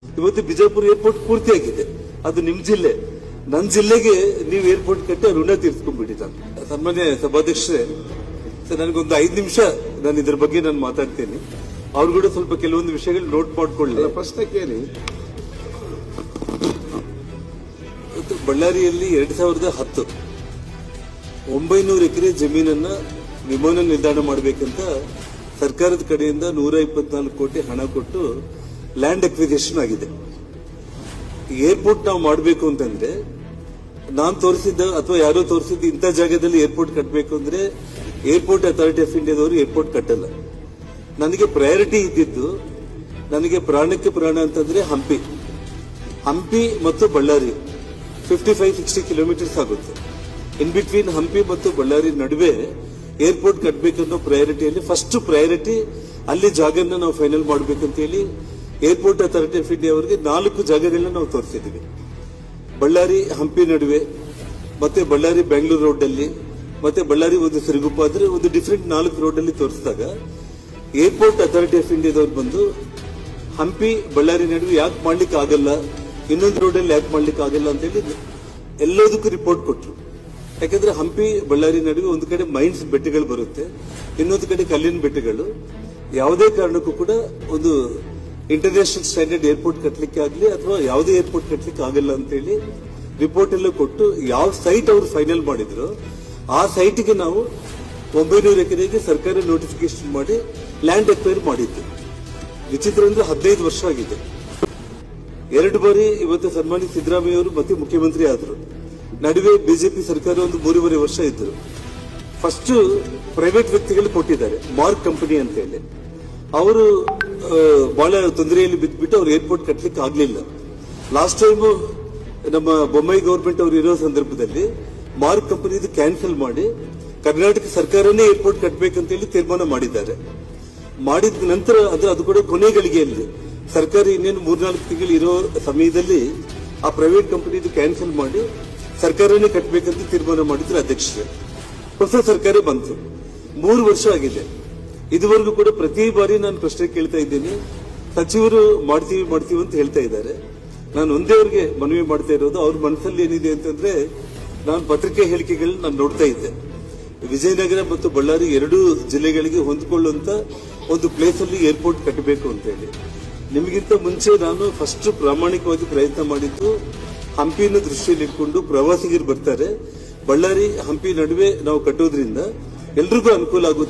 ಇವತ್ತು ಬಿಜಾಪುರ ಏರ್ಪೋರ್ಟ್ ಪೂರ್ತಿಯಾಗಿದೆ. ಅದು ನಿಮ್ ಜಿಲ್ಲೆ, ನನ್ನ ಜಿಲ್ಲೆಗೆ ನೀವು ಏರ್ಪೋರ್ಟ್ ಕಟ್ಟಿ ಋಣ ತೀರ್ಸ್ಕೊಂಡ್ಬಿಟ್ಟಿದ್ದಾನೆ. ಸಾಮಾನ್ಯ ಸಭಾಧ್ಯಕ್ಷರೇ, ನನಗೊಂದು 5 ನಿಮಿಷ ನಾನು ಇದ್ರ ಬಗ್ಗೆ ನಾನು ಮಾತಾಡ್ತೇನೆ. ಅವ್ರು ಕೂಡ ಸ್ವಲ್ಪ ಕೆಲವೊಂದು ವಿಷಯಗಳು ನೋಟ್ ಮಾಡ್ಕೊಳ್ಳಿ. ಪ್ರಶ್ನೆ ಕೇಳಿ. ಬಳ್ಳಾರಿಯಲ್ಲಿ 2010 900 ಎಕರೆ ಜಮೀನನ್ನ ವಿಮಾನ ನಿಲ್ದಾಣ ಮಾಡಬೇಕಂತ ಸರ್ಕಾರದ ಕಡೆಯಿಂದ 124 ಕೋಟಿ ಹಣ ಕೊಟ್ಟು ಲ್ಯಾಂಡ್ ಅಕ್ವಿಸಿಷನ್ ಆಗಿದೆ. ಏರ್ಪೋರ್ಟ್ ನಾವು ಮಾಡಬೇಕು ಅಂತಂದ್ರೆ ನಾನು ತೋರಿಸಿದ್ದ ಅಥವಾ ಯಾರೋ ತೋರಿಸಿದ್ದ ಇಂಥ ಜಾಗದಲ್ಲಿ ಏರ್ಪೋರ್ಟ್ ಕಟ್ಟಬೇಕು ಅಂದ್ರೆ ಏರ್ಪೋರ್ಟ್ ಅಥಾರಿಟಿ ಆಫ್ ಇಂಡಿಯಾದವರು ಏರ್ಪೋರ್ಟ್ ಕಟ್ಟಲ್ಲ. ನನಗೆ ಪ್ರಯಾರಿಟಿ ಇದ್ದಿದ್ದು, ನನಗೆ ಪ್ರಾಣಕ್ಕೆ ಪ್ರಾಣ ಅಂತಂದ್ರೆ ಹಂಪಿ ಮತ್ತು ಬಳ್ಳಾರಿ 55-60 ಕಿಲೋಮೀಟರ್ಸ್ ಆಗುತ್ತೆ. ಇನ್ ಬಿಟ್ವೀನ್ ಹಂಪಿ ಮತ್ತು ಬಳ್ಳಾರಿ ನಡುವೆ ಏರ್ಪೋರ್ಟ್ ಕಟ್ಟಬೇಕನ್ನೋ ಪ್ರಯಾರಿಟಿಯಲ್ಲಿ ಫಸ್ಟ್ ಪ್ರಯಾರಿಟಿ ಅಲ್ಲಿ ಜಾಗನ ನಾವು ಫೈನಲ್ ಮಾಡಬೇಕಂತ ಹೇಳಿ ಏರ್ಪೋರ್ಟ್ ಅಥಾರಿಟಿ ಆಫ್ ಇಂಡಿಯಾ ಅವರಿಗೆ 4 ಜಾಗಗಳನ್ನ ನಾವು ತೋರಿಸಿದ್ವಿ. ಬಳ್ಳಾರಿ ಹಂಪಿ ನಡುವೆ, ಮತ್ತೆ ಬಳ್ಳಾರಿ ಬೆಂಗಳೂರು ರೋಡ್ ಅಲ್ಲಿ, ಮತ್ತೆ ಬಳ್ಳಾರಿ ಒಂದು ಸಿರುಗುಪ್ಪ ಆದ್ರೆ ಒಂದು ಡಿಫರೆಂಟ್ 4 ರೋಡ್ ಅಲ್ಲಿ ತೋರಿಸಿದಾಗ ಏರ್ಪೋರ್ಟ್ ಅಥಾರಿಟಿ ಆಫ್ ಇಂಡಿಯಾದವ್ರು ಬಂದು ಹಂಪಿ ಬಳ್ಳಾರಿ ನಡುವೆ ಯಾಕೆ ಮಾಡ್ಲಿಕ್ಕೆ ಆಗಲ್ಲ, ಇನ್ನೊಂದು ರೋಡ್ ಅಲ್ಲಿ ಯಾಕೆ ಮಾಡ್ಲಿಕ್ಕೆ ಆಗಲ್ಲ ಅಂತ ಹೇಳಿ ಎಲ್ಲದಕ್ಕೂ ರಿಪೋರ್ಟ್ ಕೊಟ್ರು. ಯಾಕಂದ್ರೆ ಹಂಪಿ ಬಳ್ಳಾರಿ ನಡುವೆ ಒಂದು ಕಡೆ ಮೈನ್ಸ್ ಬೆಟ್ಟಗಳು ಬರುತ್ತೆ, ಇನ್ನೊಂದು ಕಡೆ ಕಲ್ಲಿನ ಬೆಟ್ಟಗಳು. ಯಾವುದೇ ಕಾರಣಕ್ಕೂ ಕೂಡ ಒಂದು ಇಂಟರ್ನ್ಯಾಷನಲ್ ಸ್ಟ್ಯಾಂಡರ್ಡ್ ಏರ್ಪೋರ್ಟ್ ಕಟ್ಟಲಿಕ್ಕೆ ಆಗಲಿ ಅಥವಾ ಯಾವುದೇ ಏರ್ಪೋರ್ಟ್ ಕಟ್ಟಲಿಕ್ಕೆ ಆಗಲ್ಲ ಅಂತ ಹೇಳಿ ರಿಪೋರ್ಟ್ ಎಲ್ಲ ಕೊಟ್ಟು ಯಾವ ಸೈಟ್ ಅವರು ಫೈನಲ್ ಮಾಡಿದ್ರು ಆ ಸೈಟ್ಗೆ ನಾವು 900 ಎಕರೆಗೆ ಸರ್ಕಾರ ನೋಟಿಫಿಕೇಶನ್ ಮಾಡಿ ಲ್ಯಾಂಡ್ ಅಕ್ವೈರ್ ಮಾಡಿದ್ದು. ವಿಚಿತ್ರ ಅಂದ್ರೆ 15 ವರ್ಷ ಆಗಿದೆ. 2 ಬಾರಿ ಇವತ್ತು ಸನ್ಮಾನ್ಯ ಸಿದ್ದರಾಮಯ್ಯ ಅವರು ಮತ್ತೆ ಮುಖ್ಯಮಂತ್ರಿ ಆದರು. ನಡುವೆ ಬಿಜೆಪಿ ಸರ್ಕಾರ ಒಂದು 3.5 ವರ್ಷ ಇದ್ರು. ಫಸ್ಟ್ ಪ್ರೈವೇಟ್ ವ್ಯಕ್ತಿಗಳು ಕೊಟ್ಟಿದ್ದಾರೆ, ಮಾರ್ಕ್ ಕಂಪನಿ ಅಂತ ಹೇಳಿ. ಅವರು ಬಹಳ ತೊಂದರೆಯಲ್ಲಿ ಬಿದ್ದುಬಿಟ್ಟು ಅವ್ರು ಏರ್ಪೋರ್ಟ್ ಕಟ್ಟಲಿಕ್ಕೆ ಆಗ್ಲಿಲ್ಲ. ಲಾಸ್ಟ್ ಟೈಮ್ ನಮ್ಮ ಬೊಮ್ಮಾಯಿ ಗವರ್ಮೆಂಟ್ ಅವರು ಇರೋ ಸಂದರ್ಭದಲ್ಲಿ ಮಾರ್ಕ್ ಕಂಪನಿ ಕ್ಯಾನ್ಸಲ್ ಮಾಡಿ ಕರ್ನಾಟಕ ಸರ್ಕಾರನೇ ಏರ್ಪೋರ್ಟ್ ಕಟ್ಟಬೇಕಂತ ಹೇಳಿ ತೀರ್ಮಾನ ಮಾಡಿದ್ದಾರೆ. ಮಾಡಿದ ನಂತರ ಅದು ಕೂಡ ಕೊನೆ ಗಳಿಗೆಯಲ್ಲಿ ಸರ್ಕಾರ ಇನ್ನೇನು 3-4 ತಿಂಗಳು ಇರೋ ಸಮಯದಲ್ಲಿ ಆ ಪ್ರೈವೇಟ್ ಕಂಪನಿ ಕ್ಯಾನ್ಸಲ್ ಮಾಡಿ ಸರ್ಕಾರನೇ ಕಟ್ಟಬೇಕಂತ ತೀರ್ಮಾನ ಮಾಡಿದ್ರು ಅಧ್ಯಕ್ಷರೇ. ಹೊಸ ಸರ್ಕಾರ ಬಂತು, 3 ವರ್ಷ ಆಗಿದೆ. ಇದುವರೆಗೂ ಕೂಡ ಪ್ರತಿ ಬಾರಿ ನಾನು ಪ್ರಶ್ನೆ ಕೇಳ್ತಾ ಇದ್ದೀನಿ, ಸಚಿವರು ಮಾಡ್ತೀವಿ ಅಂತ ಹೇಳ್ತಾ ಇದ್ದಾರೆ. ನಾನು ಒಂದೇ ಅವ್ರಿಗೆ ಮನವಿ ಮಾಡ್ತಾ ಇರೋದು, ಅವ್ರ ಮನಸ್ಸಲ್ಲಿ ಏನಿದೆ ಅಂತಂದ್ರೆ, ನಾನು ಪತ್ರಿಕೆ ಹೇಳಿಕೆಗಳನ್ನ ನಾನು ನೋಡ್ತಾ ಇದ್ದೆ. ವಿಜಯನಗರ ಮತ್ತು ಬಳ್ಳಾರಿ 2 ಜಿಲ್ಲೆಗಳಿಗೆ ಹೊಂದಿಕೊಳ್ಳುವಂತ ಒಂದು ಪ್ಲೇಸ್ ಅಲ್ಲಿ ಏರ್ಪೋರ್ಟ್ ಕಟ್ಟಬೇಕು ಅಂತ ಹೇಳಿ. ನಿಮಗಿಂತ ಮುಂಚೆ ನಾನು ಫಸ್ಟ್ ಪ್ರಾಮಾಣಿಕವಾಗಿ ಪ್ರಯತ್ನ ಮಾಡಿದ್ದು ಹಂಪಿನ ದೃಷ್ಟಿಯಲ್ಲಿ ಇಟ್ಕೊಂಡು ಪ್ರವಾಸಿಗರು ಬರ್ತಾರೆ, ಬಳ್ಳಾರಿ ಹಂಪಿ ನಡುವೆ ನಾವು ಕಟ್ಟೋದ್ರಿಂದ ಎಲ್ರಿಗೂ ಅನುಕೂಲ ಆಗುತ್ತೆ.